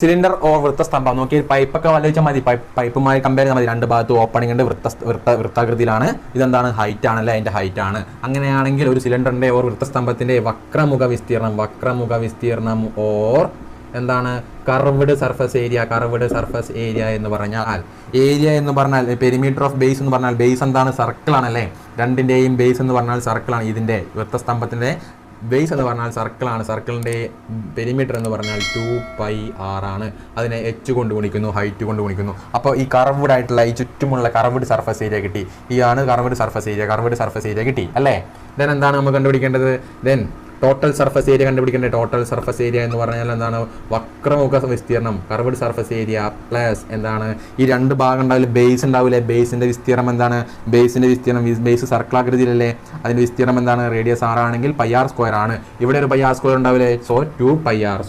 Cylinder or വൃത്തസ്തംഭം നോക്കി പൈപ്പൊക്കെ ആലോചിച്ചാൽ മതി. പൈപ്പുമായി കമ്പയർ ചെയ്താൽ മതി. രണ്ട് ഭാഗത്ത് ഓപ്പണിംഗ് ഉണ്ട്, വൃത്താകൃതിയിലാണ്. ഇതെന്താണ്? ഹൈറ്റ് ആണല്ലേ, അതിന്റെ ഹൈറ്റ് ആണ്. അങ്ങനെയാണെങ്കിൽ ഒരു സിലിണ്ടറിന്റെ ഓർ വൃത്തസ്തംഭത്തിന്റെ വക്രമുഖ വിസ്തീർണം ഓർ എന്താണ്? കർവ്ഡ് സർഫസ് ഏരിയ എന്ന് പറഞ്ഞാൽ, ഏരിയ എന്ന് പറഞ്ഞാൽ പെരിമീറ്റർ ഓഫ് ബേസ് എന്ന് പറഞ്ഞാൽ, ബേസ് എന്താണ്? സർക്കിൾ ആണല്ലേ. രണ്ടിന്റെയും ബേസ് എന്ന് പറഞ്ഞാൽ സർക്കിൾ ആണ്. ഇതിന്റെ വൃത്തസ്തംഭത്തിന്റെ ബേസ് എന്ന് പറഞ്ഞാൽ സർക്കിളാണ്. സർക്കിളിൻ്റെ പെരിമീറ്റർ എന്ന് പറഞ്ഞാൽ 2πr ആണ്. അതിനെ h കൊണ്ട് ഗുണിക്കുന്നു, ഹൈറ്റ് കൊണ്ട് ഗുണിക്കുന്നു. അപ്പോൾ ഈ കർവ്ഡ് ആയിട്ടുള്ള ഈ ചുറ്റുമുള്ള കർവ്ഡ് സർഫസ് ഏരിയ കിട്ടി. ഇതാണ് കർവ്ഡ് സർഫസ് ഏരിയ കിട്ടി അല്ലേ. ദെൻ എന്താണ് നമ്മൾ കണ്ടുപിടിക്കേണ്ടത്? ദെൻ ടോട്ടൽ സർഫസ് ഏരിയ കണ്ടുപിടിക്കേണ്ടത്. ടോട്ടൽ സർഫസ് ഏരിയ എന്ന് പറഞ്ഞാൽ എന്താണ്? വക്രമുഖ വിസ്തീർണം കർവ്ഡ് സർഫസ് ഏരിയ പ്ലസ് എന്താണ്? ഈ രണ്ട് ഭാഗം ഉണ്ടാവില്ല, ബേസ് ഉണ്ടാവില്ലേ, ബേസിന്റെ വിസ്തീർണം എന്താണ്? ബേസ് സർക്കിളാകൃതിയിലല്ലേ, അതിന്റെ വിസ്തീർണം എന്താണ്? റേഡിയസ് 6 ആണെങ്കിൽ πr² ആണ്. ഇവിടെ ഒരു πr² ഉണ്ടാവില്ലേ, സോ 2πr².